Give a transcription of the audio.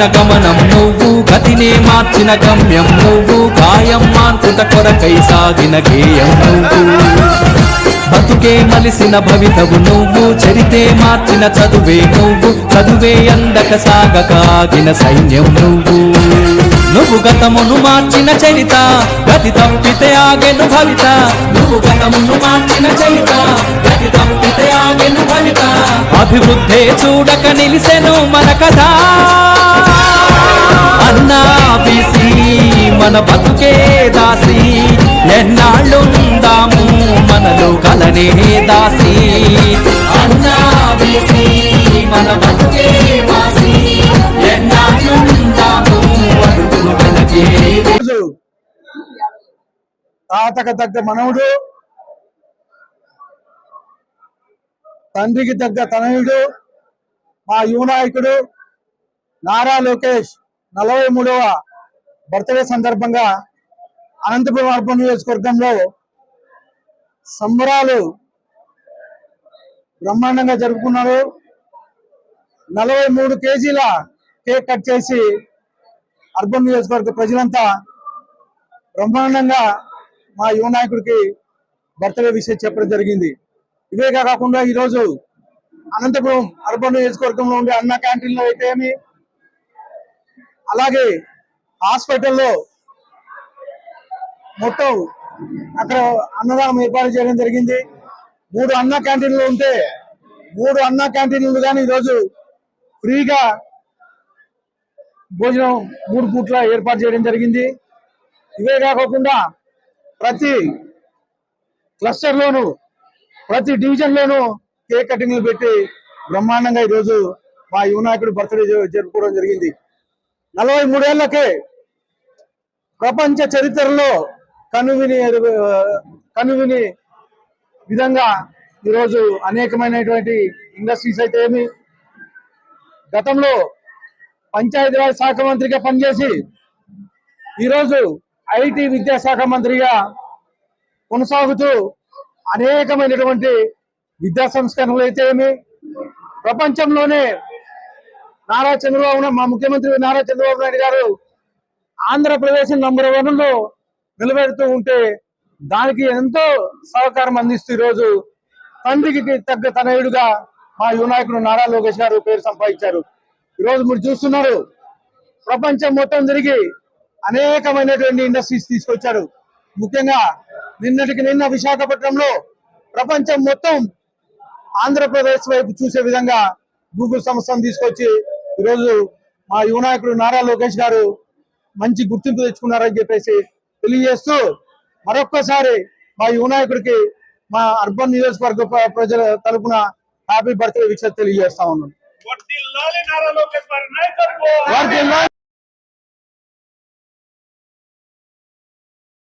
సాగిన గమనం నువ్వు, గతినే మార్చిన గమ్యం నువ్వు, గాయం మాన్పుట కొరకై సాగిన గేయం నువ్వు. బతుకే మలిసిన భవితవు నువ్వు, చరితే మార్చిన చదువే నువ్వు, చదువే అందక సాగక ఆగిన సైన్యం నువ్వు. నువ్వు గతమును మార్చిన చరిత, గతి తప్పితే ఆగెను భవిత. నువ్వు గతమును మార్చిన చరిత, గతి తప్పితే ఆగెను భవిత. అభివృద్ధే చూడక నిలిసెను మన కథ. అన్నా బీసీ మన బతుకే దాసి, ఎన్నాళ్ళుందాము మనలో కలనే దాసి. అన్నా బీసీ మన బతుకే దాసి, ఎన్నాళ్ళుందాము అడుగులు వెనకే. తాతకు తగ్గ మనవుడు, తండ్రికి తగ్గ తనయుడు, మా యువ నాయకుడు నారా లోకేష్ 43వ బర్త్డే సందర్భంగా అనంతపురం అర్బన్ నియోజకవర్గంలో సంబరాలు బ్రహ్మాండంగా జరుపుకున్నారు. 43 కేజీల కేక్ కట్ చేసి అర్బన్ నియోజకవర్గ ప్రజలంతా బ్రహ్మాండంగా మా యువ నాయకుడికి బర్త్డే విషయం చెప్పడం జరిగింది. ఇవే కాకుండా ఈరోజు అనంతపురం అర్బన్ నియోజకవర్గంలో ఉండే అన్న క్యాంటీన్లో అయితే ఏమి, అలాగే హాస్పిటల్లో మొత్తం అక్కడ అన్నదానం ఏర్పాటు చేయడం జరిగింది. 3 అన్న క్యాంటీన్లు ఉంటే 3 అన్న క్యాంటీన్లు కానీ ఈరోజు ఫ్రీగా భోజనం 3 పూట్ల ఏర్పాటు చేయడం జరిగింది. ఇవే కాకుండా ప్రతి క్లస్టర్లోను ప్రతి డివిజన్లోనూ కేక్ కటింగ్లు పెట్టి బ్రహ్మాండంగా ఈరోజు మా యువ నాయకుడు బర్త్డే జరుపుకోవడం జరిగింది. 43 ఏళ్లకే ప్రపంచ చరిత్రలో కనువిని విధంగా ఈరోజు అనేకమైనటువంటి ఇండస్ట్రీస్ అయితే ఏమి, గతంలో పంచాయతీరాజ్ శాఖ మంత్రిగా పనిచేసి ఈరోజు ఐటీ విద్యాశాఖ మంత్రిగా కొనసాగుతూ అనేకమైనటువంటి విద్యా సంస్కరణలు అయితే ఏమి, ప్రపంచంలోనే మా ముఖ్యమంత్రి నారా చంద్రబాబు నాయుడు గారు ఆంధ్రప్రదేశ్ నంబర్ 1లో నిలబెడుతూ ఉంటే దానికి ఎంతో సహకారం అందిస్తూ ఈరోజు తండ్రికి తగ్గ తనయుడుగా మా యువ నాయకుడు నారా లోకేష్ గారు పేరు సంపాదించారు. ఈరోజు మీరు చూస్తున్నారు, ప్రపంచం మొత్తం తిరిగి అనేకమైనటువంటి ఇండస్ట్రీస్ తీసుకొచ్చారు. ముఖ్యంగా నిన్న విశాఖపట్నంలో ప్రపంచం మొత్తం ఆంధ్రప్రదేశ్ వైపు చూసే విధంగా గూగుల్ సంస్థను తీసుకొచ్చి ఈరోజు మా యువ నాయకుడు నారా లోకేష్ గారు మంచి గుర్తింపు తెచ్చుకున్నారని చెప్పేసి తెలియజేస్తూ, మరొక్కసారి మా యువ నాయకుడికి మా అర్బన్ నియోజకవర్గ ప్రజల తరపున హ్యాపీ బర్త్డే విషయం తెలియజేస్తా ఉన్నాను.